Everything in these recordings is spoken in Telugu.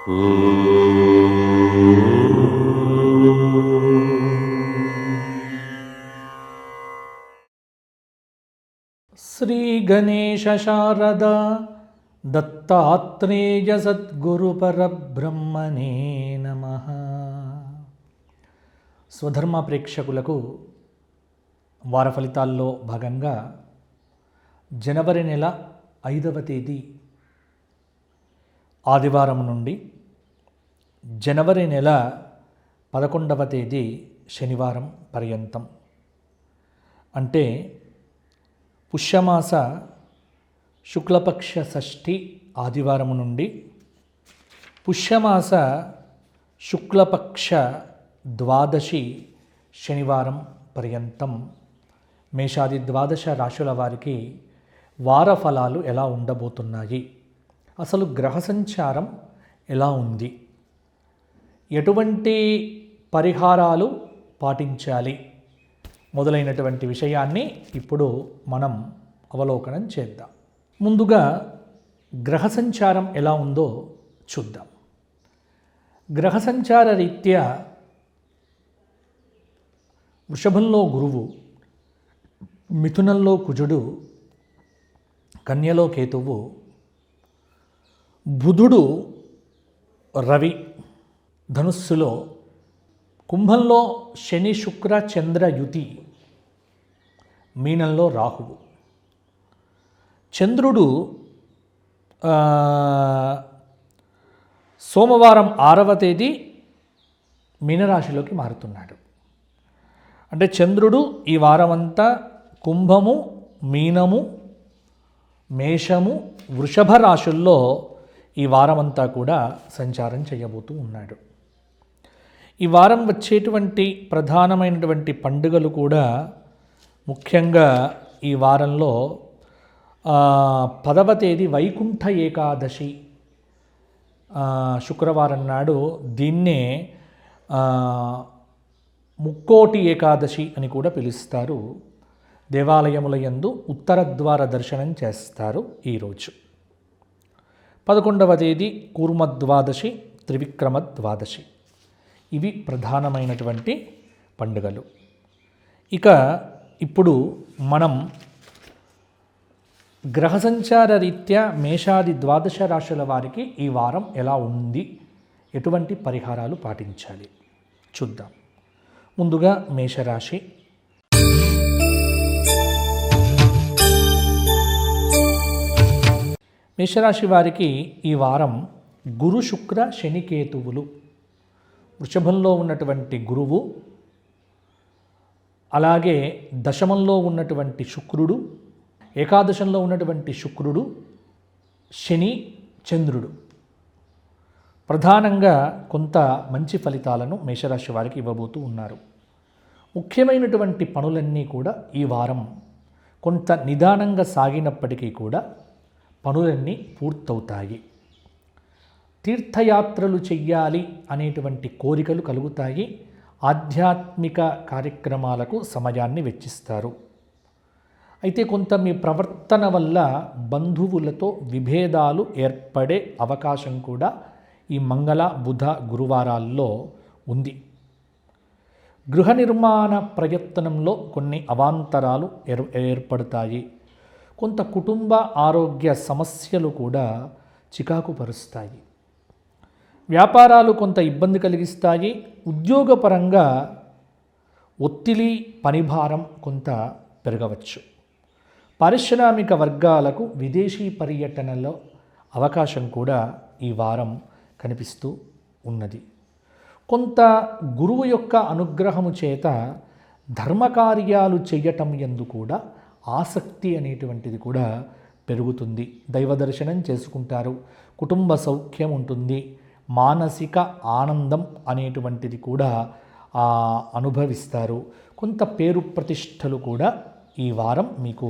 శ్రీ గణేశ శారద దత్తాత్రేయ సద్గురు పరబ్రహ్మణే నమః. స్వధర్మ ప్రేక్షకులకు వార ఫలితాల్లో భాగంగా జనవరి నెల 5వ తేదీ ఆదివారం నుండి జనవరి నెల 11వ తేదీ శనివారం పర్యంతం, అంటే పుష్యమాస శుక్లపక్ష షష్ఠి ఆదివారం నుండి పుష్యమాస శుక్లపక్ష ద్వాదశి శనివారం పర్యంతం మేషాది ద్వాదశ రాశుల వారికి వార ఫలాలు ఎలా ఉండబోతున్నాయి, అసలు గ్రహ సంచారం ఎలా ఉంది, ఎటువంటి పరిహారాలు పాటించాలి మొదలైనటువంటి విషయాన్ని ఇప్పుడు మనం అవలోకనం చేద్దాం. ముందుగా గ్రహ సంచారం ఎలా ఉందో చూద్దాం. గ్రహ సంచార రీత్యా వృషభంలో గురువు, మిథునంలో కుజుడు, కన్యలో కేతువు, బుధుడు రవి, ధనుస్సులో, కుంభంలో శని శుక్ర చంద్ర యుతి, మీనంలో రాహువు. చంద్రుడు సోమవారం 6వ తేదీ మీనరాశిలోకి మారుతున్నాడు. అంటే చంద్రుడు ఈ వారమంతా కుంభము, మీనము, మేషము, వృషభ రాశుల్లో ఈ వారమంతా కూడా సంచారం చేయబోతూ ఉన్నాడు. ఈ వారం వచ్చేటువంటి ప్రధానమైనటువంటి పండుగలు కూడా ముఖ్యంగా ఈ వారంలో 10వ తేదీ వైకుంఠ ఏకాదశి శుక్రవారం నాడు దీన్నే ముక్కోటి ఏకాదశి అని కూడా పిలుస్తారు. దేవాలయముల యందు ఉత్తర ద్వార దర్శనం చేస్తారు ఈరోజు. 11వ తేదీ కూర్మ ద్వాదశి, త్రివిక్రమ ద్వాదశి. ఇవి ప్రధానమైనటువంటి పండుగలు. ఇక ఇప్పుడు మనం గ్రహ సంచార రీత్యా మేషాది ద్వాదశ రాశుల వారికి ఈ వారం ఎలా ఉంది, ఎటువంటి పరిహారాలు పాటించాలి చూద్దాం. ముందుగా మేషరాశి. మేషరాశి వారికి ఈ వారం గురు శుక్ర శని కేతువులు, వృషభంలో ఉన్నటువంటి గురువు, అలాగే దశమంలో ఉన్నటువంటి శుక్రుడు, ఏకాదశంలో ఉన్నటువంటి శుక్రుడు, శని, చంద్రుడు ప్రధానంగా కొంత మంచి ఫలితాలను మేషరాశి వారికి ఇవ్వబోతూ ఉన్నారు. ముఖ్యమైనటువంటి పనులన్నీ కూడా ఈ వారం కొంత నిదానంగా సాగినప్పటికీ కూడా పనులన్నీ పూర్తవుతాయి. తీర్థయాత్రలు చెయ్యాలి అనేటువంటి కోరికలు కలుగుతాయి. ఆధ్యాత్మిక కార్యక్రమాలకు సమయాన్ని వెచ్చిస్తారు. అయితే కొంత మీ ప్రవర్తన వల్ల బంధువులతో విభేదాలు ఏర్పడే అవకాశం కూడా ఈ మంగళ, బుధ, గురువారాల్లో ఉంది. గృహ నిర్మాణ ప్రయత్నంలో కొన్ని అవాంతరాలు ఏర్పడతాయి. కొంత కుటుంబ ఆరోగ్య సమస్యలు కూడా చికాకు పరుస్తాయి. వ్యాపారాలు కొంత ఇబ్బంది కలిగిస్తాయి. ఉద్యోగపరంగా ఒత్తిడి, పనిభారం కొంత పెరగవచ్చు. పారిశ్రామిక వర్గాలకు విదేశీ పర్యటనలో అవకాశం కూడా ఈ వారం కనిపిస్తూ ఉన్నది. కొంత గురువు యొక్క అనుగ్రహము చేత ధర్మకార్యాలు చేయటం యందు కూడా ఆసక్తి అనేటువంటిది కూడా పెరుగుతుంది. దైవ దర్శనం చేసుకుంటారు. కుటుంబ సౌఖ్యం ఉంటుంది. మానసిక ఆనందం అనేటువంటిది కూడా అనుభవిస్తారు. కొంత పేరు ప్రతిష్టలు కూడా ఈ వారం మీకు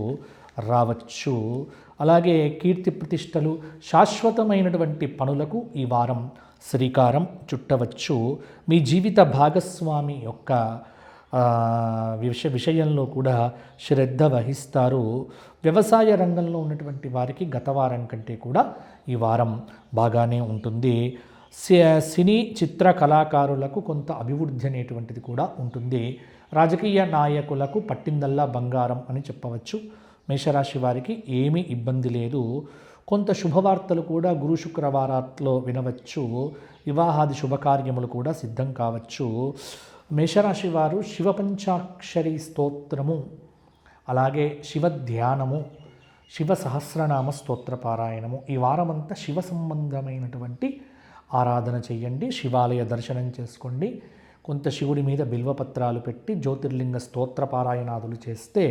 రావచ్చు. అలాగే కీర్తి ప్రతిష్టలు, శాశ్వతమైనటువంటి పనులకు ఈ వారం శ్రీకారం చుట్టవచ్చు. మీ జీవిత భాగస్వామి యొక్క విషయంలో కూడా శ్రద్ధ వహిస్తారు. వ్యవసాయ రంగంలో ఉన్నటువంటి వారికి గత వారం కంటే కూడా ఈ వారం బాగానే ఉంటుంది. సినీ చిత్ర కళాకారులకు కొంత అభివృద్ధి అనేటువంటిది కూడా ఉంటుంది. రాజకీయ నాయకులకు పట్టిందల్లా బంగారం అని చెప్పవచ్చు. మేషరాశి వారికి ఏమీ ఇబ్బంది లేదు. కొంత శుభవార్తలు కూడా గురు శుక్రవారాల్లో వినవచ్చు. వివాహాది శుభకార్యములు కూడా సిద్ధం కావచ్చు. మేషరాశి వారు శివపంచాక్షరి స్తోత్రము, అలాగే శివ ధ్యానము, శివ సహస్రనామ స్తోత్ర పారాయణము, ఈ వారమంతా శివ సంబంధమైనటువంటి ఆరాధన చేయండి. శివాలయ దర్శనం చేసుకోండి. కొంత శివుడి మీద బిల్వపత్రాలు పెట్టి జ్యోతిర్లింగ స్తోత్ర పారాయణాదులు చేస్తే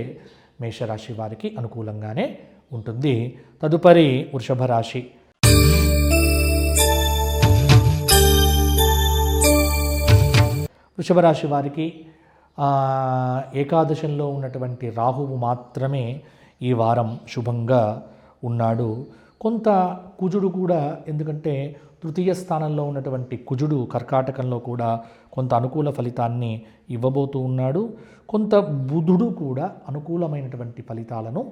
మేషరాశి వారికి అనుకూలంగానే ఉంటుంది. తదుపరి వృషభ రాశి. వృషభ రాశి వారికి ఏకాదశంలో ఉన్నటువంటి రాహువు మాత్రమే ఈ వారం శుభంగా ఉన్నాడు. కొంత కుజుడు కూడా, ఎందుకంటే తృతీయ స్థానంలో ఉన్నటువంటి కుజుడు కర్కాటకంలో కూడా కొంత అనుకూల ఫలితాన్ని ఇవ్వబోతూ ఉన్నాడు. కొంత బుధుడు కూడా అనుకూలమైనటువంటి ఫలితాలను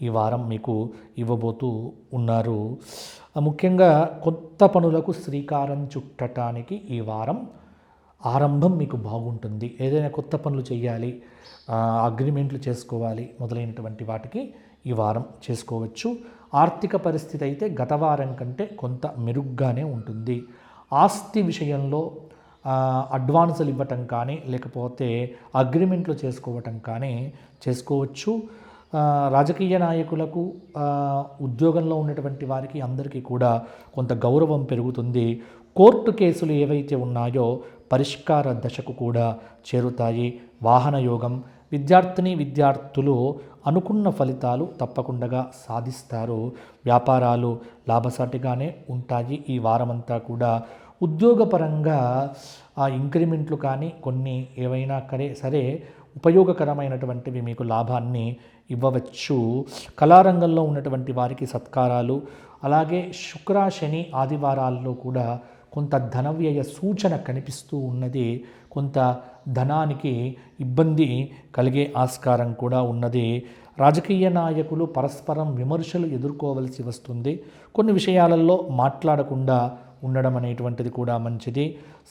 ఈ వారం మీకు ఇవ్వబోతూ ఉన్నారు. ముఖ్యంగా కొత్త పనులకు శ్రీకారం చుట్టడానికి ఈ వారం ఆరంభం మీకు బాగుంటుంది. ఏదైనా కొత్త పనులు చేయాలి, అగ్రిమెంట్లు చేసుకోవాలి, మొదలైనటువంటి వాటికి ఈ వారం చేసుకోవచ్చు. ఆర్థిక పరిస్థితి అయితే గత వారం కంటే కొంత మెరుగ్గానే ఉంటుంది. ఆస్తి విషయంలో అడ్వాన్సులు ఇవ్వటం కానీ, లేకపోతే అగ్రిమెంట్లు చేసుకోవటం కానీ చేసుకోవచ్చు. రాజకీయ నాయకులకు, ఉద్యోగంలో ఉన్నటువంటి వారికి అందరికీ కూడా కొంత గౌరవం పెరుగుతుంది. కోర్టు కేసులు ఏవైతే ఉన్నాయో పరిష్కార దశకు కూడా చేరుతాయి. వాహన యోగం. విద్యార్థులు అనుకున్న ఫలితాలు తప్పకుండా సాధిస్తారు. వ్యాపారాలు లాభసాటిగానే ఉంటాయి ఈ వారమంతా కూడా. ఉద్యోగపరంగా ఇంక్రిమెంట్లు కానీ కొన్ని ఏవైనా సరే ఉపయోగకరమైనటువంటివి మీకు లాభాన్ని ఇవ్వవచ్చు. కళారంగంలో ఉన్నటువంటి వారికి సత్కారాలు, అలాగే శుక్ర శని ఆదివారాల్లో కూడా కొంత ధనవ్యయ సూచన కనిపిస్తూ ఉన్నది. కొంత ధనానికి ఇబ్బంది కలిగే ఆస్కారం కూడా ఉన్నది. రాజకీయ నాయకులు పరస్పరం విమర్శలు ఎదుర్కోవలసి వస్తుంది. కొన్ని విషయాలలో మాట్లాడకుండా ఉండడం అనేటువంటిది కూడా మంచిది.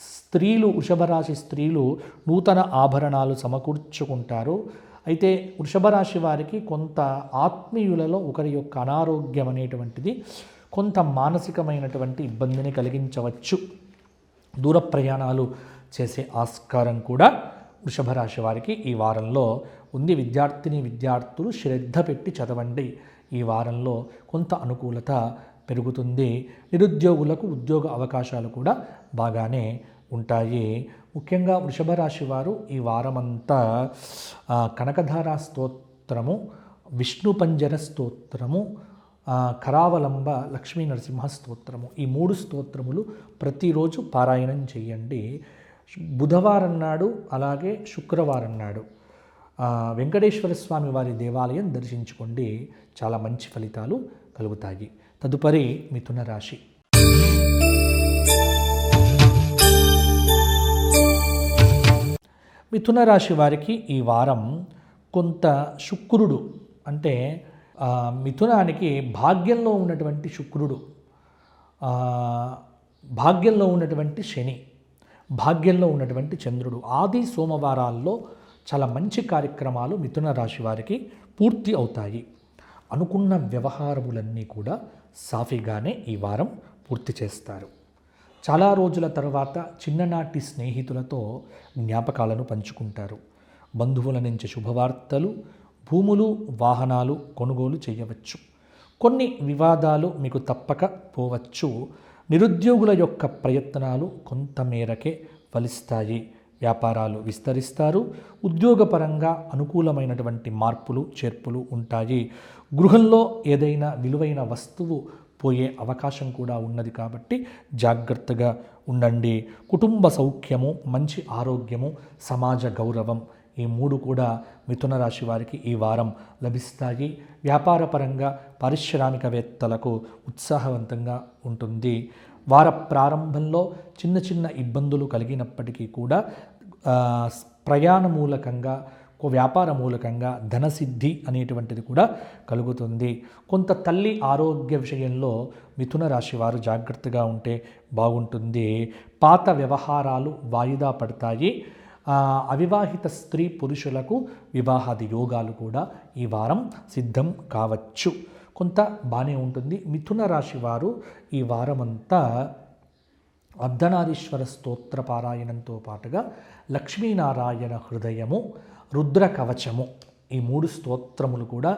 స్త్రీలు, వృషభ రాశి స్త్రీలు నూతన ఆభరణాలు సమకూర్చుకుంటారు. అయితే వృషభ రాశి వారికి కొంత ఆత్మీయులలో ఒకరి యొక్క అనారోగ్యం అనేటువంటిది కొంత మానసికమైనటువంటి ఇబ్బందిని కలిగించవచ్చు. దూర ప్రయాణాలు చేసే ఆస్కారం కూడా వృషభ రాశి వారికి ఈ వారంలో ఉంది. విద్యార్థులు శ్రద్ధ పెట్టి చదవండి. ఈ వారంలో కొంత అనుకూలత పెరుగుతుంది. నిరుద్యోగులకు ఉద్యోగ అవకాశాలు కూడా బాగానే ఉంటాయి. ముఖ్యంగా వృషభ రాశి వారు ఈ వారమంతా కనకధార స్తోత్రము, విష్ణు పంజర స్తోత్రము, కరావలంబ లక్ష్మీ నరసింహ స్తోత్రము, ఈ 3 స్తోత్రములు ప్రతిరోజు పారాయణం చేయండి. బుధవారం నాడు, అలాగే శుక్రవారం నాడు వెంకటేశ్వర స్వామి వారి దేవాలయం దర్శించుకోండి. చాలా మంచి ఫలితాలు కలుగుతాయి. తదుపరి మిథున రాశి. మిథున రాశి వారికి ఈ వారం కొంత శుక్రుడు, అంటే మిథునానికి భాగ్యంలో ఉన్నటువంటి శుక్రుడు, భాగ్యంలో ఉన్నటువంటి శని, భాగ్యంలో ఉన్నటువంటి చంద్రుడు, ఆది సోమవారాల్లో చాలా మంచి కార్యక్రమాలు మిథున రాశి వారికి పూర్తి అవుతాయి. అనుకున్న వ్యవహారములన్నీ కూడా సాఫీగానే ఈ వారం పూర్తి చేస్తారు. చాలా రోజుల తర్వాత చిన్ననాటి స్నేహితులతో జ్ఞాపకాలను పంచుకుంటారు. బంధువుల నుంచి శుభవార్తలు, భూములు, వాహనాలు కొనుగోలు చేయవచ్చు. కొన్ని వివాదాలు మీకు తప్పక పోవచ్చు. నిరుద్యోగుల యొక్క ప్రయత్నాలు కొంతమేరకే ఫలిస్తాయి. వ్యాపారాలు విస్తరిస్తారు. ఉద్యోగపరంగా అనుకూలమైనటువంటి మార్పులు చేర్పులు ఉంటాయి. గృహంలో ఏదైనా విలువైన వస్తువు పోయే అవకాశం కూడా ఉన్నది కాబట్టి జాగ్రత్తగా ఉండండి. కుటుంబ సౌఖ్యము, మంచి ఆరోగ్యము, సమాజ గౌరవం, ఈ 3 కూడా మిథున రాశి వారికి ఈ వారం లభిస్తాయి. వ్యాపారపరంగా పారిశ్రామికవేత్తలకు ఉత్సాహవంతంగా ఉంటుంది. వార ప్రారంభంలో చిన్న చిన్న ఇబ్బందులు కలిగినప్పటికీ కూడా ప్రయాణ మూలకంగా ఒక వ్యాపార మూలకంగా ధనసిద్ధి అనేటువంటిది కూడా కలుగుతుంది. కొంత తల్లి ఆరోగ్య విషయంలో మిథున రాశి వారు జాగ్రత్తగా ఉంటే బాగుంటుంది. పాత వ్యవహారాలు వాయిదా పడతాయి. అవివాహిత స్త్రీ పురుషులకు వివాహాది యోగాలు కూడా ఈ వారం సిద్ధం కావచ్చు. కొంత బాగానే ఉంటుంది. మిథున రాశి వారు ఈ వారమంతా అర్ధనారీశ్వర స్తోత్ర పారాయణంతో పాటుగా లక్ష్మీనారాయణ హృదయము, రుద్ర కవచము ఈ 3 స్తోత్రములు కూడా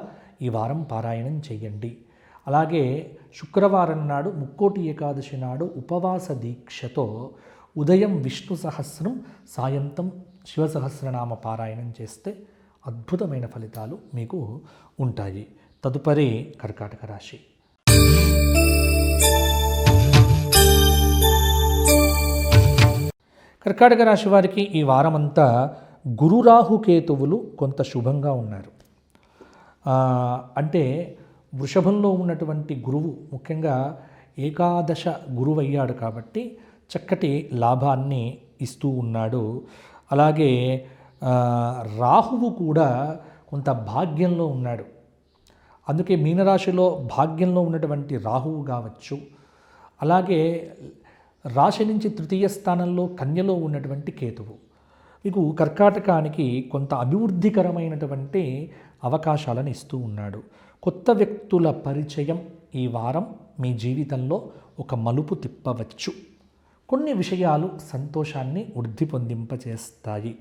ఈ వారం పారాయణం చేయండి. అలాగే శుక్రవారం నాడు ముక్కోటి ఏకాదశి నాడు ఉపవాస దీక్షతో ఉదయం విష్ణు సహస్రం, సాయంత్రం శివ సహస్రనామ పారాయణం చేస్తే అద్భుతమైన ఫలితాలు మీకు ఉంటాయి. తదుపరి కర్కాటక రాశి. కర్కాటక రాశి వారికి ఈ వారమంతా గురు రాహుకేతువులు కొంత శుభంగా ఉన్నారు. అంటే వృషభంలో ఉన్నటువంటి గురువు ముఖ్యంగా ఏకాదశ గురువు అయ్యాడు కాబట్టి చక్కటి లాభాన్ని ఇస్తూ ఉన్నాడు. అలాగే రాహువు కూడా కొంత భాగ్యంలో ఉన్నాడు. అందుకే మీనరాశిలో భాగ్యంలో ఉన్నటువంటి రాహువు కావచ్చు, అలాగే రాశి నుంచి తృతీయ స్థానంలో కన్యలో ఉన్నటువంటి కేతువు మీకు కర్కాటకానికి కొంత అభివృద్ధికరమైనటువంటి అవకాశాలను ఇస్తూ ఉన్నాడు. కొత్త వ్యక్తుల పరిచయం ఈ వారం మీ జీవితంలో ఒక మలుపు తిప్పవచ్చు. కొన్ని విషయాలు సంతోషాన్ని వృద్ధి పొందింపచేస్తాయి.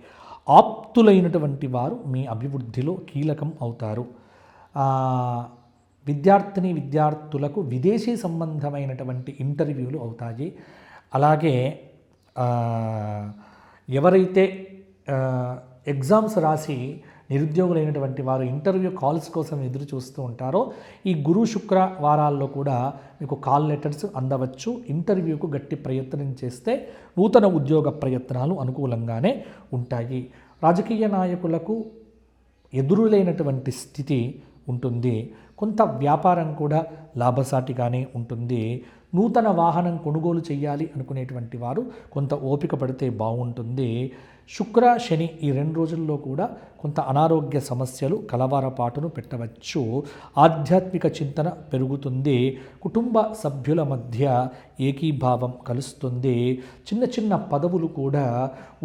ఆప్తులైనటువంటి వారు మీ అభివృద్ధిలో కీలకం అవుతారు. విద్యార్థులకు విదేశీ సంబంధమైనటువంటి ఇంటర్వ్యూలు అవుతాయి. అలాగే ఎవరైతే ఎగ్జామ్స్ రాసి నిరుద్యోగులైనటువంటి వారు ఇంటర్వ్యూ కాల్స్ కోసం ఎదురు చూస్తూ ఉంటారో ఈ గురు శుక్ర వారాల్లో కూడా మీకు కాల్ లెటర్స్ అందవచ్చు. ఇంటర్వ్యూకు గట్టి ప్రయత్నం చేస్తే నూతన ఉద్యోగ ప్రయత్నాలు అనుకూలంగానే ఉంటాయి. రాజకీయ నాయకులకు ఎదురులేనటువంటి స్థితి ఉంటుంది. కొంత వ్యాపారం కూడా లాభసాటిగానే ఉంటుంది. నూతన వాహనం కొనుగోలు చేయాలి అనుకునేటువంటి వారు కొంత ఓపిక పడితే బాగుంటుంది. శుక్ర శని ఈ 2 రోజుల్లో కూడా కొంత అనారోగ్య సమస్యలు కలవరపాటును పెట్టవచ్చు. ఆధ్యాత్మిక చింతన పెరుగుతుంది. కుటుంబ సభ్యుల మధ్య ఏకీభావం కలుస్తుంది. చిన్న చిన్న పదవులు కూడా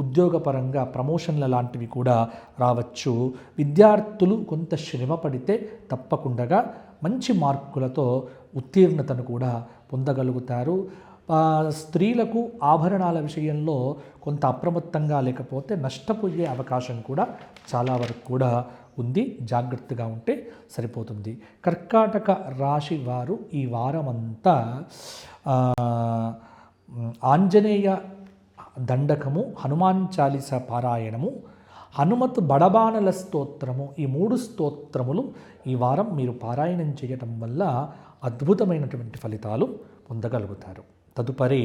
ఉద్యోగపరంగా ప్రమోషన్ల లాంటివి కూడా రావచ్చు. విద్యార్థులు కొంత శ్రమ పడితే తప్పకుండా మంచి మార్కులతో ఉత్తీర్ణతను కూడా పొందగలుగుతారు. స్త్రీలకు ఆభరణాల విషయంలో కొంత అప్రమత్తంగా లేకపోతే నష్టపోయే అవకాశం కూడా చాలా వరకు కూడా ఉంది. జాగ్రత్తగా ఉంటే సరిపోతుంది. కర్కాటక రాశి వారు ఈ వారమంతా ఆంజనేయ దండకము, హనుమాన్ చాలీస పారాయణము, హనుమత్ బడబానల స్తోత్రము ఈ 3 స్తోత్రములు ఈ వారం మీరు పారాయణం చేయటం వల్ల అద్భుతమైనటువంటి ఫలితాలు పొందగలుగుతారు. తదుపరి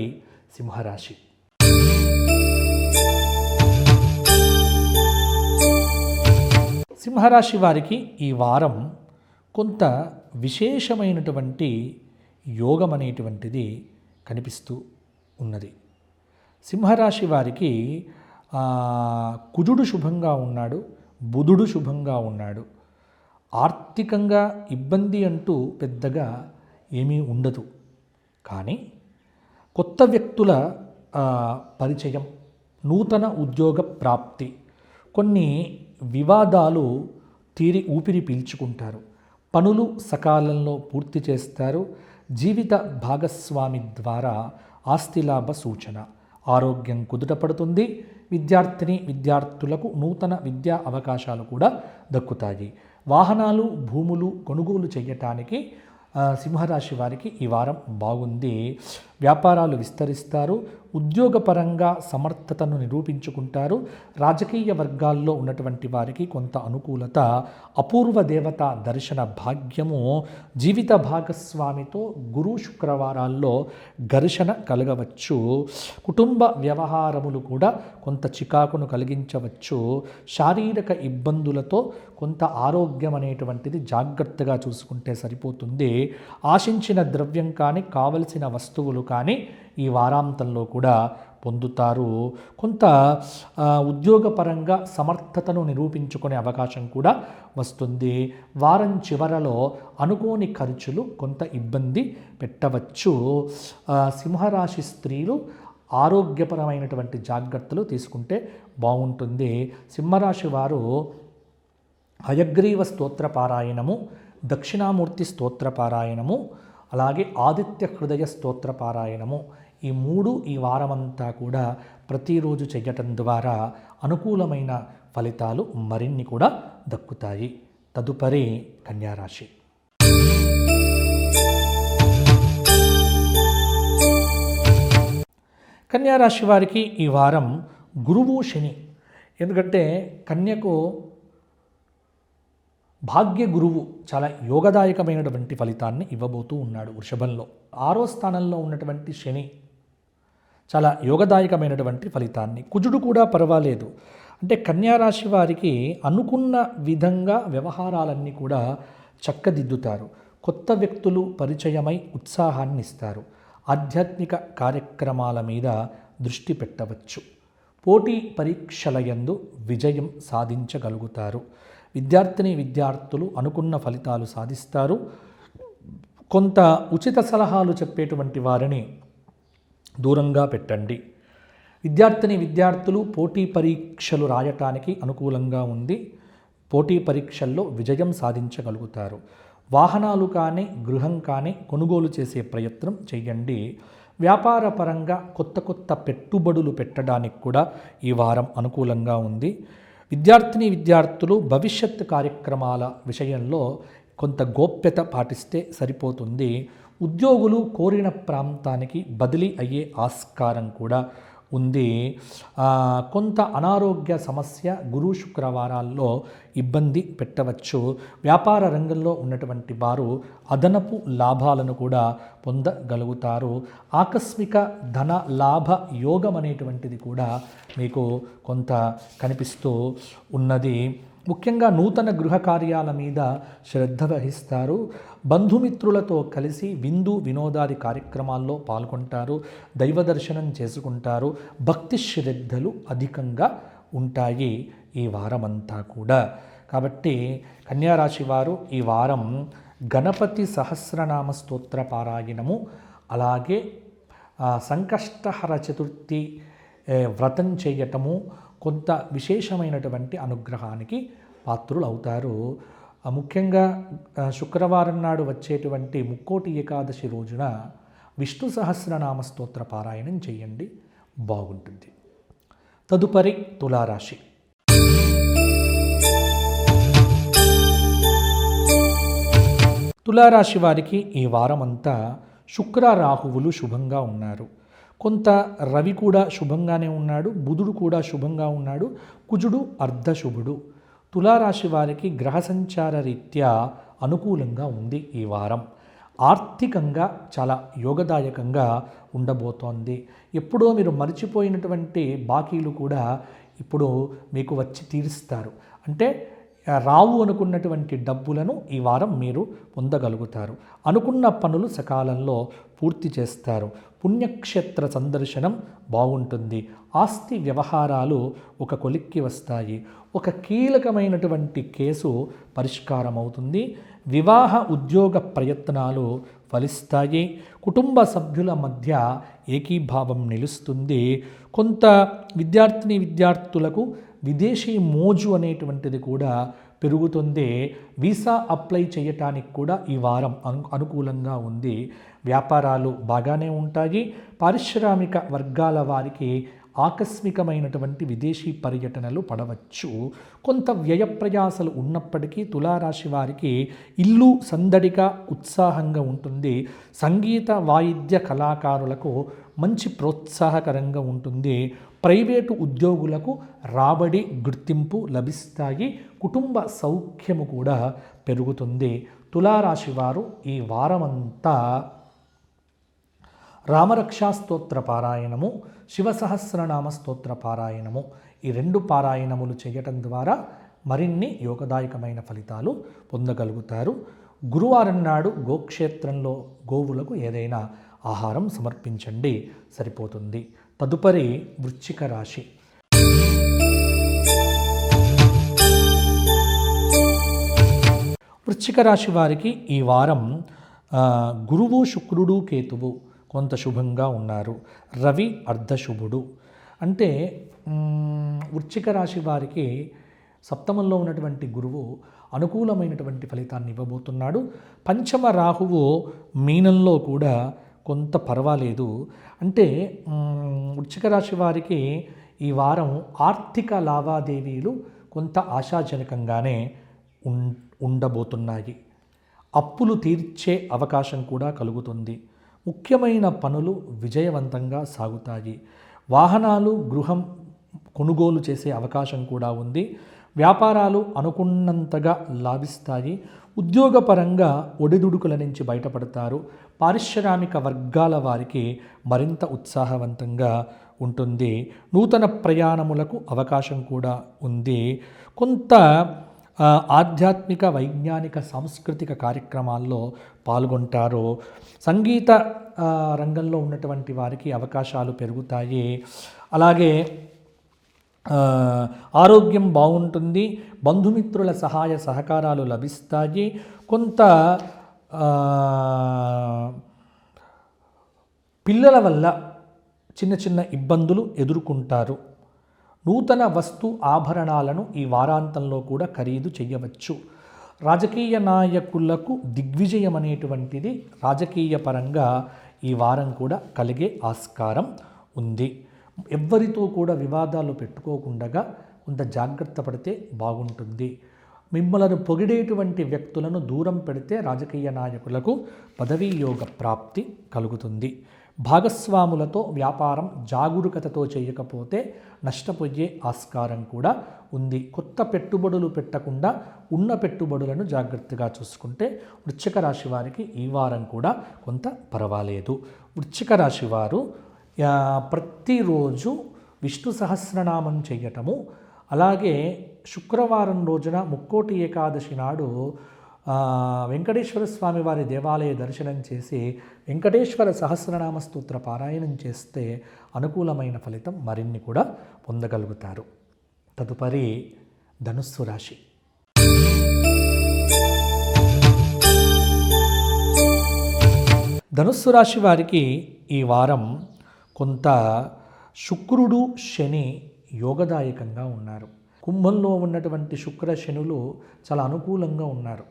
సింహరాశి. సింహరాశి వారికి ఈ వారం కొంత విశేషమైనటువంటి యోగం అనేటువంటిది కనిపిస్తూ ఉన్నది. సింహరాశి వారికి కుజుడు శుభంగా ఉన్నాడు, బుధుడు శుభంగా ఉన్నాడు. ఆర్థికంగా ఇబ్బంది అంటూ పెద్దగా ఏమీ ఉండదు. కానీ కొత్త వ్యక్తుల పరిచయం, నూతన ఉద్యోగ ప్రాప్తి, కొన్ని వివాదాలు తీరి ఊపిరి పీల్చుకుంటారు. పనులు సకాలంలో పూర్తి చేస్తారు. జీవిత భాగస్వామి ద్వారా ఆస్తిలాభ సూచన. ఆరోగ్యం కుదుటపడుతుంది. విద్యార్థులకు నూతన విద్యా అవకాశాలు కూడా దక్కుతాయి. వాహనాలు, భూములు కొనుగోలు చేయటానికి సింహరాశి వారికి ఈ వారం బాగుంది. వ్యాపారాలు విస్తరిస్తారు. ఉద్యోగపరంగా సమర్థతను నిరూపించుకుంటారు. రాజకీయ వర్గాల్లో ఉన్నటువంటి వారికి కొంత అనుకూలత, అపూర్వ దేవత దర్శన భాగ్యము, జీవిత భాగస్వామితో గురు శుక్రవారాల్లో ఘర్షణ కలగవచ్చు. కుటుంబ వ్యవహారములు కూడా కొంత చికాకును కలిగించవచ్చు. శారీరక ఇబ్బందులతో కొంత ఆరోగ్యం అనేటువంటిది జాగ్రత్తగా చూసుకుంటే సరిపోతుంది. ఆశించిన ద్రవ్యం కానీ కావలసిన వస్తువులు కానీ ఈ వారాంతంలో కూడా పొందుతారు. కొంత ఉద్యోగపరంగా సమర్థతను నిరూపించుకునే అవకాశం కూడా వస్తుంది. వారం చివరలో అనుకోని ఖర్చులు కొంత ఇబ్బంది పెట్టవచ్చు. సింహరాశి స్త్రీలు ఆరోగ్యపరమైనటువంటి జాగ్రత్తలు తీసుకుంటే బాగుంటుంది. సింహరాశి వారు హయగ్రీవ స్తోత్ర పారాయణము, దక్షిణామూర్తి స్తోత్ర పారాయణము, అలాగే ఆదిత్య హృదయ స్తోత్ర పారాయణము, ఈ మూడు ఈ వారమంతా కూడా ప్రతిరోజు చేయటం ద్వారా అనుకూలమైన ఫలితాలు మరిన్ని కూడా దక్కుతాయి. తదుపరి కన్యారాశి. కన్యారాశి వారికి ఈ వారం గురువు శని, ఎందుకంటే కన్యకు భాగ్య గురువు చాలా యోగదాయకమైనటువంటి ఫలితాన్ని ఇవ్వబోతూ ఉన్నాడు. వృషభంలో 6వ స్థానంలో ఉన్నటువంటి శని చాలా యోగదాయకమైనటువంటి ఫలితాన్ని, కుజుడు కూడా పర్వాలేదు. అంటే కన్యారాశి వారికి అనుకున్న విధంగా వ్యవహారాలన్నీ కూడా చక్కదిద్దుతారు. కొత్త వ్యక్తులు పరిచయమై ఉత్సాహాన్ని ఇస్తారు. ఆధ్యాత్మిక కార్యక్రమాల మీద దృష్టి పెట్టవచ్చు. పోటీ పరీక్షల యందు విజయం సాధించగలుగుతారు. విద్యార్థులు అనుకున్న ఫలితాలు సాధిస్తారు. కొంత ఉచిత సలహాలు చెప్పేటువంటి వారిని దూరంగా పెట్టండి. విద్యార్థులు పోటీ పరీక్షలు రాయటానికి అనుకూలంగా ఉంది. పోటీ పరీక్షల్లో విజయం సాధించగలుగుతారు. వాహనాలు కానీ గృహం కానీ కొనుగోలు చేసే ప్రయత్నం చేయండి. వ్యాపార పరంగా కొత్త పెట్టుబడులు పెట్టడానికి కూడా ఈ వారం అనుకూలంగా ఉంది. విద్యార్థులు భవిష్యత్ కార్యక్రమాల విషయంలో కొంత గోప్యత పాటిస్తే సరిపోతుంది. ఉద్యోగులు కోరిన ప్రాంతానికి బదిలీ అయ్యే ఆస్కారం కూడా ఉంది. కొంత అనారోగ్య సమస్య గురు శుక్రవారాల్లో ఇబ్బంది పెట్టవచ్చు. వ్యాపార రంగంలో ఉన్నటువంటి వారు అదనపు లాభాలను కూడా పొందగలుగుతారు. ఆకస్మిక ధన లాభ యోగం అనేటువంటిది కూడా మీకు కొంత కనిపిస్తూ ఉన్నది. ముఖ్యంగా నూతన గృహ కార్యాల మీద శ్రద్ధ వహిస్తారు. బంధుమిత్రులతో కలిసి విందు వినోదాది కార్యక్రమాల్లో పాల్గొంటారు. దైవ దర్శనం చేసుకుంటారు. భక్తి శ్రద్ధలు అధికంగా ఉంటాయి ఈ వారమంతా కూడా. కాబట్టి కన్యారాశి వారు ఈ వారం గణపతి సహస్రనామ స్తోత్ర పారాయణము, అలాగే సంకష్టహర చతుర్థి వ్రతం చేయటము కొంత విశేషమైనటువంటి అనుగ్రహానికి పాత్రులవుతారు. ముఖ్యంగా శుక్రవారం నాడు వచ్చేటువంటి ముక్కోటి ఏకాదశి రోజున విష్ణు సహస్రనామ స్తోత్ర పారాయణం చేయండి, బాగుంటుంది. తదుపరి తులారాశి. తులారాశి వారికి ఈ వారమంతా శుక్ర రాహువులు శుభంగా ఉన్నారు. కొంత రవి కూడా శుభంగానే ఉన్నాడు, బుధుడు కూడా శుభంగా ఉన్నాడు, కుజుడు అర్ధశుభుడు. తులారాశి వారికి గ్రహ సంచార రీత్యా అనుకూలంగా ఉంది ఈ వారం. ఆర్థికంగా చాలా యోగదాయకంగా ఉండబోతోంది. ఎప్పుడో మీరు మర్చిపోయినటువంటి బాకీలు కూడా ఇప్పుడు మీకు వచ్చి తీరుస్తారు. అంటే రావు అనుకున్నటువంటి డబ్బులను ఈ వారం మీరు పొందగలుగుతారు. అనుకున్న పనులు సకాలంలో పూర్తి చేస్తారు. పుణ్యక్షేత్ర సందర్శనం బాగుంటుంది. ఆస్తి వ్యవహారాలు ఒక కొలిక్కి వస్తాయి. ఒక కీలకమైనటువంటి కేసు పరిష్కారం అవుతుంది. వివాహ ఉద్యోగ ప్రయత్నాలు ఫలిస్తాయి. కుటుంబ సభ్యుల మధ్య ఏకీభావం నిలుస్తుంది. కొంత విద్యార్థులకు విదేశీ మోజు అనేటువంటిది కూడా పెరుగుతుంది. వీసా అప్లై చేయటానికి కూడా ఈ వారం అనుకూలంగా ఉంది. వ్యాపారాలు బాగానే ఉంటాయి. పారిశ్రామిక వర్గాల వారికి ఆకస్మికమైనటువంటి విదేశీ పర్యటనలు పడవచ్చు. కొంత వ్యయ ప్రయాసలు ఉన్నప్పటికీ తులారాశి వారికి ఇల్లు సందడిగా ఉత్సాహంగా ఉంటుంది. సంగీత వాయిద్య కళాకారులకు మంచి ప్రోత్సాహకరంగా ఉంటుంది. ప్రైవేటు ఉద్యోగులకు రాబడి గుర్తింపు లభిస్తాయి. కుటుంబ సౌఖ్యము కూడా పెరుగుతుంది. తులారాశి వారు ఈ వారమంతా రామరక్షా స్తోత్ర పారాయణము, శివసహస్రనామ స్తోత్ర పారాయణము, ఈ 2 పారాయణములు చేయటం ద్వారా మరిన్ని యోగదాయకమైన ఫలితాలు పొందగలుగుతారు. గురువారం నాడు గోక్షేత్రంలో గోవులకు ఏదైనా ఆహారం సమర్పించండి, సరిపోతుంది. తదుపరి వృశ్చిక రాశి. వృశ్చిక రాశి వారికి ఈ వారం గురువు, శుక్రుడు, కేతువు కొంత శుభంగా ఉన్నారు. రవి అర్ధశుభుడు. అంటే వృశ్చిక రాశి వారికి సప్తమంలో ఉన్నటువంటి గురువు అనుకూలమైనటువంటి ఫలితాన్ని ఇవ్వబోతున్నాడు. పంచమ రాహువు మీనంలో కూడా కొంత పర్వాలేదు. అంటే వృశ్చిక రాశి వారికి ఈ వారం ఆర్థిక లావాదేవీలు కొంత ఆశాజనకంగానే ఉండబోతున్నాయి. అప్పులు తీర్చే అవకాశం కూడా కలుగుతుంది. ముఖ్యమైన పనులు విజయవంతంగా సాగుతాయి. వాహనాలు, గృహం కొనుగోలు చేసే అవకాశం కూడా ఉంది. వ్యాపారాలు అనుకున్నంతగా లాభిస్తాయి. ఉద్యోగపరంగా ఒడిదుడుకుల నుంచి బయటపడతారు. పారిశ్రామిక వర్గాల వారికి మరింత ఉత్సాహవంతంగా ఉంటుంది. నూతన ప్రయాణములకు అవకాశం కూడా ఉంది. కొంత ఆధ్యాత్మిక, వైజ్ఞానిక, సాంస్కృతిక కార్యక్రమాల్లో పాల్గొంటారు. సంగీత రంగంలో ఉన్నటువంటి వారికి అవకాశాలు పెరుగుతాయి. అలాగే ఆరోగ్యం బాగుంటుంది. బంధుమిత్రుల సహాయ సహకారాలు లభిస్తాయి. కొంత పిల్లల వల్ల చిన్న చిన్న ఇబ్బందులు ఎదుర్కొంటారు. నూతన వస్తు ఆభరణాలను ఈ వారాంతంలో కూడా ఖరీదు చేయవచ్చు. రాజకీయ నాయకులకు దిగ్విజయం అనేటువంటిది రాజకీయ పరంగా ఈ వారం కూడా కలిగే ఆస్కారం ఉంది. ఎవ్వరితో కూడా వివాదాలు పెట్టుకోకుండా కొంత జాగ్రత్త పడితే బాగుంటుంది. మిమ్మల్ని పొగిడేటువంటి వ్యక్తులను దూరం పెడితే రాజకీయ నాయకులకు పదవీ యోగ ప్రాప్తి కలుగుతుంది. భాగస్వాములతో వ్యాపారం జాగరూకతతో చేయకపోతే నష్టపోయే ఆస్కారం కూడా ఉంది. కొత్త పెట్టుబడులు పెట్టకుండా ఉన్న పెట్టుబడులను జాగ్రత్తగా చూసుకుంటే వృశ్చిక రాశి వారికి ఈ వారం కూడా కొంత పర్వాలేదు. వృశ్చిక రాశి వారు ప్రతిరోజు విష్ణు సహస్రనామం చేయటము, అలాగే శుక్రవారం రోజున ముక్కోటి ఏకాదశి నాడు వెంకటేశ్వర స్వామి వారి దేవాలయ దర్శనం చేసి వెంకటేశ్వర సహస్రనామ స్తోత్ర పారాయణం చేస్తే అనుకూలమైన ఫలితం మరిన్ని కూడా పొందగలుగుతారు. తదుపరి ధనుస్సు రాశి. ధనుస్సు రాశి వారికి ఈ వారం కొంత శుక్రుడు, శని యోగదాయకంగా ఉన్నారు. కుంభంలో ఉన్నటువంటి శుక్ర, శనులు చాలా అనుకూలంగా ఉన్నారు.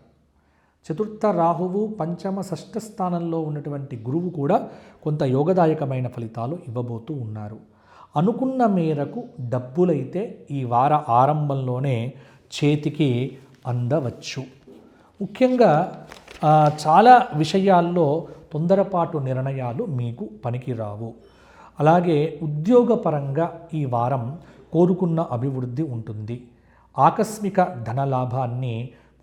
చతుర్థ రాహువు, పంచమ, షష్ఠ స్థానంలో ఉన్నటువంటి గురువు కూడా కొంత యోగదాయకమైన ఫలితాలు ఇవ్వబోతూ ఉన్నారు. అనుకున్న మేరకు డబ్బులైతే ఈ వార ఆరంభంలోనే చేతికి అందవచ్చు. ముఖ్యంగా చాలా విషయాల్లో తొందరపాటు నిర్ణయాలు మీకు పనికిరావు. అలాగే ఉద్యోగపరంగా ఈ వారం కోరుకున్న అభివృద్ధి ఉంటుంది. ఆకస్మిక ధనలాభాన్ని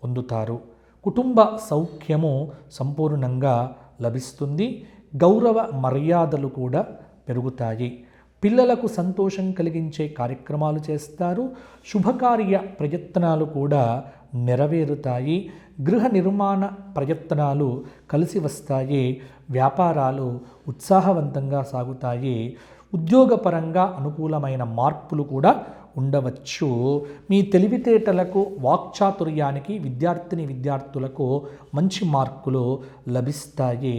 పొందుతారు. కుటుంబ సౌఖ్యము సంపూర్ణంగా లభిస్తుంది. గౌరవ మర్యాదలు కూడా పెరుగుతాయి. పిల్లలకు సంతోషం కలిగించే కార్యక్రమాలు చేస్తారు. శుభకార్య ప్రయత్నాలు కూడా నెరవేరుతాయి. గృహ నిర్మాణ ప్రయత్నాలు కలిసి వస్తాయి. వ్యాపారాలు ఉత్సాహవంతంగా సాగుతాయి. ఉద్యోగపరంగా అనుకూలమైన మార్పులు కూడా ఉండవచ్చు. మీ తెలివితేటలకు, వాక్చాతుర్యానికి విద్యార్థులకు మంచి మార్కులు లభిస్తాయి.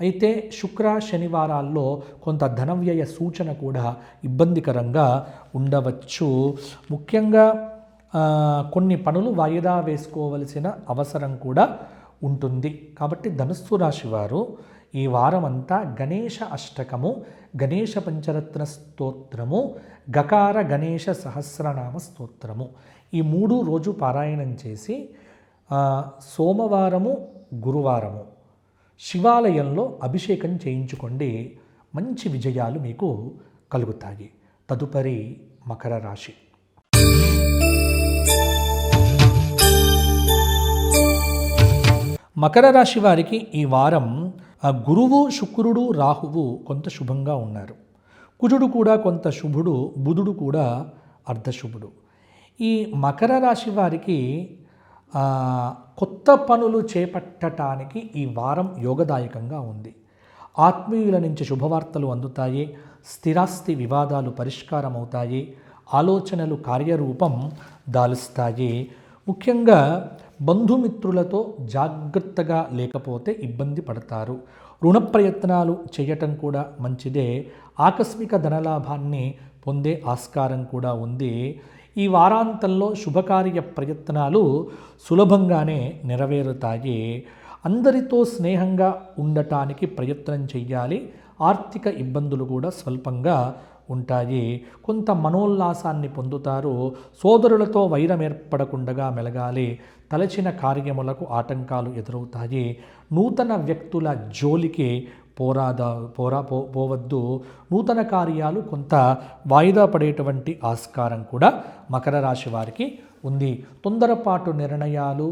అయితే శుక్ర, శనివారాల్లో కొంత ధనవ్యయ సూచన కూడా ఇబ్బందికరంగా ఉండవచ్చు. ముఖ్యంగా కొన్ని పనులు వాయిదా వేసుకోవలసిన అవసరం కూడా ఉంటుంది. కాబట్టి ధనుస్సు రాశి వారు ఈ వారమంతా గణేష అష్టకము, గణేష పంచరత్న స్తోత్రము, గకార గణేష సహస్రనామ స్తోత్రము ఈ 3 రోజు పారాయణం చేసి సోమవారము, గురువారము శివాలయంలో అభిషేకం చేయించుకోండి. మంచి విజయాలు మీకు కలుగుతాయి. తదుపరి మకర రాశి. మకర రాశి వారికి ఈ వారం గురువు, శుక్రుడు, రాహువు కొంత శుభంగా ఉన్నారు. కుజుడు కూడా కొంత శుభుడు, బుధుడు కూడా అర్ధశుభుడు. ఈ మకర రాశి వారికి కొత్త పనులు చేపట్టడానికి ఈ వారం యోగదాయకంగా ఉంది. ఆత్మీయుల నుంచి శుభవార్తలు అందుతాయి. స్థిరాస్తి వివాదాలు పరిష్కారం అవుతాయి. ఆలోచనలు కార్యరూపం దాలుస్తాయి. ముఖ్యంగా బంధుమిత్రులతో జాగ్రత్తగా లేకపోతే ఇబ్బంది పడతారు. రుణ ప్రయత్నాలు చేయటం కూడా మంచిదే. ఆకస్మిక ధనలాభాన్ని పొందే ఆస్కారం కూడా ఉంది. ఈ వారాంతంలో శుభకార్య ప్రయత్నాలు సులభంగానే నెరవేరుతాయి. అందరితో స్నేహంగా ఉండటానికి ప్రయత్నం చెయ్యాలి. ఆర్థిక ఇబ్బందులు కూడా స్వల్పంగా ఉంటాయి. కొంత మనోల్లాసాన్ని పొందుతారు. సోదరులతో వైరం ఏర్పడకుండా మెలగాలి. తలచిన కార్యములకు ఆటంకాలు ఎదురవుతాయి. నూతన వ్యక్తుల జోలికి పోవద్దు. నూతన కార్యాలు కొంత వాయిదా పడేటువంటి ఆస్కారం కూడా మకర రాశి వారికి ఉంది. తొందరపాటు నిర్ణయాలు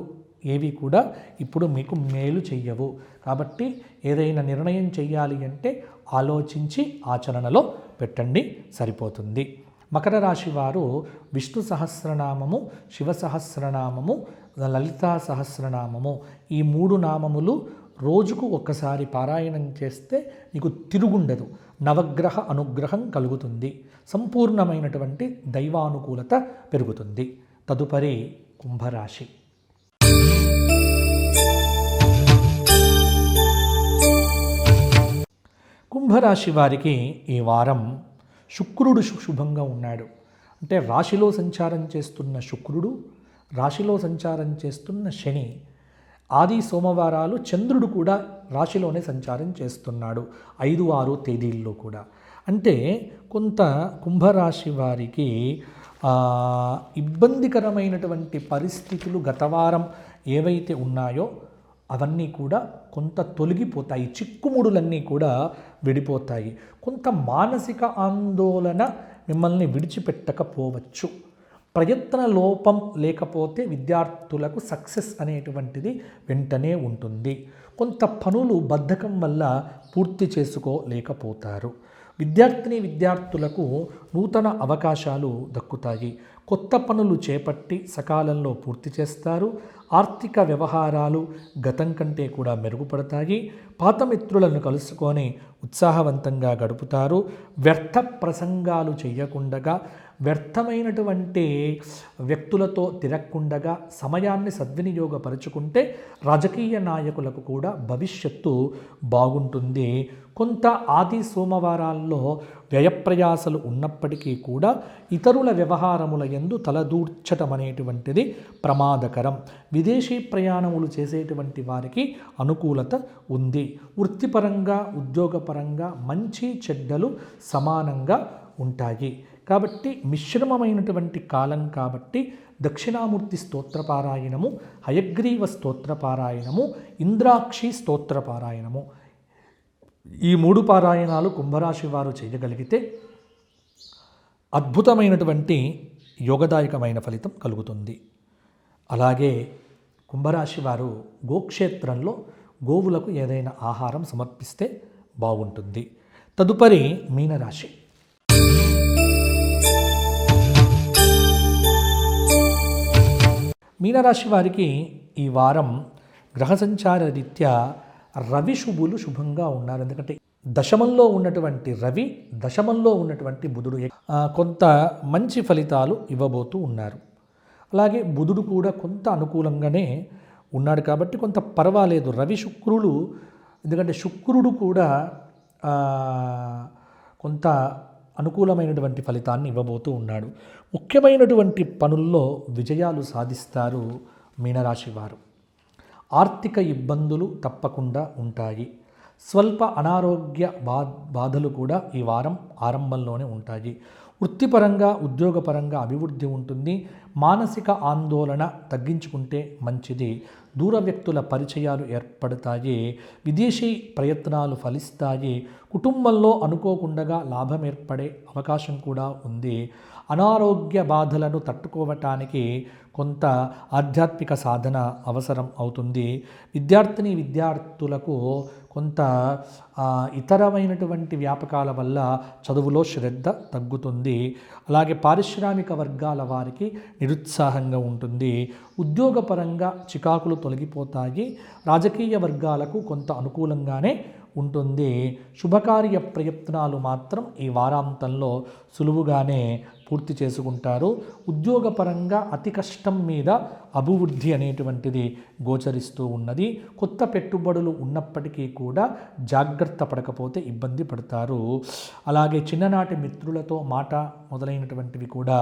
ఏవి కూడా ఇప్పుడు మీకు మేలు చెయ్యవు. కాబట్టి ఏదైనా నిర్ణయం చెయ్యాలి అంటే ఆలోచించి ఆచరణలో పెట్టండి, సరిపోతుంది. మకర రాశి వారు విష్ణు సహస్రనామము, శివ సహస్రనామము, లలితా సహస్రనామము, ఈ 3 నామములు రోజుకు ఒక్కసారి పారాయణం చేస్తే నీకు తిరుగుండదు. నవగ్రహ అనుగ్రహం కలుగుతుంది. సంపూర్ణమైనటువంటి దైవానుకూలత పెరుగుతుంది. తదుపరి కుంభరాశి. కుంభరాశి వారికి ఈ వారం శుక్రుడు శుభంగా ఉన్నాడు. అంటే రాశిలో సంచారం చేస్తున్న శుక్రుడు, రాశిలో సంచారం చేస్తున్న శని, ఆది సోమవారాలు చంద్రుడు కూడా రాశిలోనే సంచారం చేస్తున్నాడు 5, 6 తేదీల్లో కూడా. అంటే కొంత కుంభరాశి వారికి ఇబ్బందికరమైనటువంటి పరిస్థితులు గత వారం ఏవైతే ఉన్నాయో అవన్నీ కూడా కొంత తొలగిపోతాయి. చిక్కుముడులన్నీ కూడా విడిపోతాయి. కొంత మానసిక ఆందోళన మిమ్మల్ని విడిచిపెట్టకపోవచ్చు. ప్రయత్న లోపం లేకపోతే విద్యార్థులకు సక్సెస్ అనేటువంటిది వెంటనే ఉంటుంది. కొంత పనులు బద్ధకం వల్ల పూర్తి చేసుకోలేకపోతారు. విద్యార్థులకు నూతన అవకాశాలు దక్కుతాయి. కొత్త పనులు చేపట్టి సకాలంలో పూర్తి చేస్తారు. ఆర్థిక వ్యవహారాలు గతం కంటే కూడా మెరుగుపడతాయి. పాత మిత్రులను కలుసుకొని ఉత్సాహవంతంగా గడుపుతారు. వ్యర్థ ప్రసంగాలు చేయకుండగా, వ్యర్థమైనటువంటి వ్యక్తులతో తిరగకుండగా సమయాన్ని సద్వినియోగపరుచుకుంటే రాజకీయ నాయకులకు కూడా భవిష్యత్తు బాగుంటుంది. కొంత ఆది సోమవారాల్లో వ్యయప్రయాసలు ఉన్నప్పటికీ కూడా ఇతరుల వ్యవహారముల యందు తలదూర్చటం అనేటువంటిది ప్రమాదకరం. విదేశీ ప్రయాణములు చేసేటువంటి వారికి అనుకూలత ఉంది. వృత్తిపరంగా, ఉద్యోగపరంగా మంచి చెడ్డలు సమానంగా ఉంటాయి. కాబట్టి మిశ్రమమైనటువంటి కాలం కాబట్టి దక్షిణామూర్తి స్తోత్రపారాయణము, హయగ్రీవ స్తోత్రపారాయణము, ఇంద్రాక్షి స్తోత్రపారాయణము, ఈ 3 పారాయణాలు కుంభరాశి వారు చేయగలిగితే అద్భుతమైనటువంటి యోగదాయకమైన ఫలితం కలుగుతుంది. అలాగే కుంభరాశి వారు గోక్షేత్రంలో గోవులకు ఏదైనా ఆహారం సమర్పిస్తే బాగుంటుంది. తదుపరి మీనరాశి. మీనరాశి వారికి ఈ వారం గ్రహ సంచార రీత్యా రవి శుభులు శుభంగా ఉన్నారు. ఎందుకంటే దశమంలో ఉన్నటువంటి రవి, దశమంలో ఉన్నటువంటి బుధుడు కొంత మంచి ఫలితాలు ఇవ్వబోతూ ఉన్నారు. అలాగే బుధుడు కూడా కొంత అనుకూలంగానే ఉన్నాడు కాబట్టి కొంత పర్వాలేదు. రవి శుక్రులు, ఎందుకంటే శుక్రుడు కూడా కొంత అనుకూలమైనటువంటి ఫలితాన్ని ఇవ్వబోతూ ఉన్నాడు. ముఖ్యమైనటువంటి పనుల్లో విజయాలు సాధిస్తారు మీనరాశి వారు. ఆర్థిక ఇబ్బందులు తప్పకుండా ఉంటాయి. స్వల్ప అనారోగ్య బాధలు కూడా ఈ వారం ఆరంభంలోనే ఉంటాయి. వృత్తిపరంగా, ఉద్యోగపరంగా అభివృద్ధి ఉంటుంది. మానసిక ఆందోళన తగ్గించుకుంటే మంచిది. దూర వ్యక్తుల పరిచయాలు ఏర్పడతాయి. విదేశీ ప్రయత్నాలు ఫలిస్తాయి. కుటుంబంలో అనుకోకుండా లాభం ఏర్పడే అవకాశం కూడా ఉంది. అనారోగ్య బాధలను తట్టుకోవటానికి కొంత ఆధ్యాత్మిక సాధన అవసరం అవుతుంది. విద్యార్థులకు కొంత ఇతరమైనటువంటి వ్యాపకాల వల్ల చదువులో శ్రద్ధ తగ్గుతుంది. అలాగే పారిశ్రామిక వర్గాల వారికి నిరుత్సాహంగా ఉంటుంది. ఉద్యోగపరంగా చికాకులు తొలగిపోతాయి. రాజకీయ వర్గాలకు కొంత అనుకూలంగానే ఉంటుంది. శుభకార్య ప్రయత్నాలు మాత్రం ఈ వారాంతంలో సులువుగానే పూర్తి చేసుకుంటారు. ఉద్యోగపరంగా అతి కష్టం మీద అభివృద్ధి అనేటువంటిది గోచరిస్తూ ఉన్నది. కొత్త పెట్టుబడులు ఉన్నప్పటికీ కూడా జాగ్రత్త పడకపోతే ఇబ్బంది పడతారు. అలాగే చిన్ననాటి మిత్రులతో మాట మొదలైనటువంటివి కూడా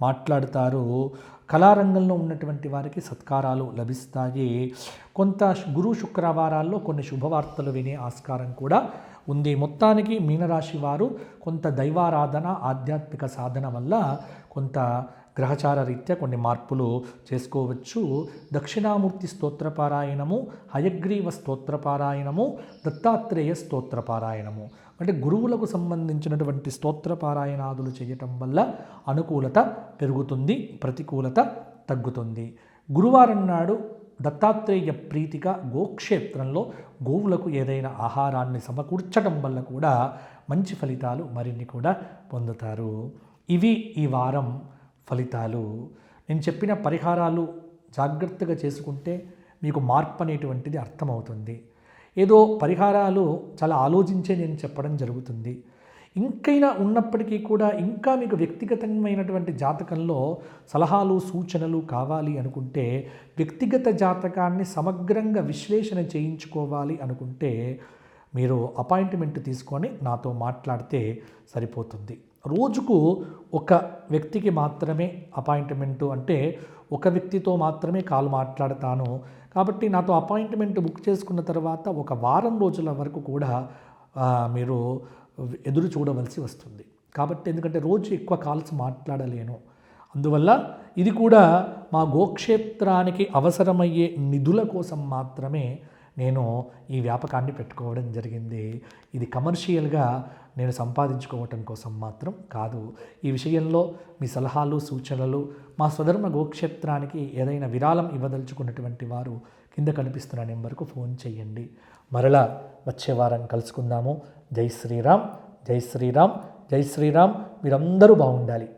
మాట్లాడుతారు. కళారంగంలో ఉన్నటువంటి వారికి సత్కారాలు లభిస్తాయి. కొంత గురు శుక్రవారాల్లో కొన్ని శుభవార్తలు వినే ఆస్కారం కూడా ఉంది. మొత్తానికి మీనరాశి వారు కొంత దైవారాధన, ఆధ్యాత్మిక సాధన వల్ల కొంత గ్రహచార రీత్యా కొన్ని మార్పులు చేసుకోవచ్చు. దక్షిణామూర్తి స్తోత్రపారాయణము, హయగ్రీవ స్తోత్రపారాయణము, దత్తాత్రేయ స్తోత్రపారాయణము అంటే గురువులకు సంబంధించినటువంటి స్తోత్రపారాయణాదులు చేయటం వల్ల అనుకూలత పెరుగుతుంది, ప్రతికూలత తగ్గుతుంది. గురువారం నాడు దత్తాత్రేయ ప్రీతిగా గోక్షేత్రంలో గోవులకు ఏదైనా ఆహారాన్ని సమకూర్చడం వల్ల కూడా మంచి ఫలితాలు మరిన్ని కూడా పొందుతారు. ఇవి ఈ వారం ఫలితాలు. నేను చెప్పిన పరిహారాలు జాగ్రత్తగా చేసుకుంటే మీకు మార్పు అనేటువంటిది అర్థమవుతుంది. ఏదో పరిహారాలు చాలా ఆలోచించే నేను చెప్పడం జరుగుతుంది. ఇంకైనా ఉన్నప్పటికీ కూడా ఇంకా మీకు వ్యక్తిగతమైనటువంటి జాతకంలో సలహాలు సూచనలు కావాలి అనుకుంటే, వ్యక్తిగత జాతకాన్ని సమగ్రంగా విశ్లేషణ చేయించుకోవాలి అనుకుంటే మీరు అపాయింట్మెంట్ తీసుకొని నాతో మాట్లాడితే సరిపోతుంది. రోజుకు ఒక వ్యక్తికి మాత్రమే అపాయింట్మెంటు అంటే ఒక వ్యక్తితో మాత్రమే కాల్ మాట్లాడతాను. కాబట్టి నాతో అపాయింట్మెంట్ బుక్ చేసుకున్న తర్వాత ఒక వారం రోజుల వరకు కూడా మీరు ఎదురు చూడవలసి వస్తుంది. కాబట్టి ఎందుకంటే రోజు ఎక్కువ కాల్స్ మాట్లాడలేను. అందువల్ల ఇది కూడా మా గోక్షేత్రానికి అవసరమయ్యే నిధుల కోసం మాత్రమే నేను ఈ వ్యాపకాన్ని పెట్టుకోవడం జరిగింది. ఇది కమర్షియల్గా నేను సంపాదించుకోవటం కోసం మాత్రం కాదు. ఈ విషయంలో మీ సలహాలు సూచనలు మా స్వధర్మ గోక్షేత్రానికి ఏదైనా విరాళం ఇవ్వదలుచుకున్నటువంటి వారు కింద కనిపిస్తున్న నెంబర్కు ఫోన్ చేయండి. మరలా వచ్చే వారం కలుసుకుందాము. జై శ్రీరామ్, జై శ్రీరామ్, జై శ్రీరామ్. మీరందరూ బాగుండాలి.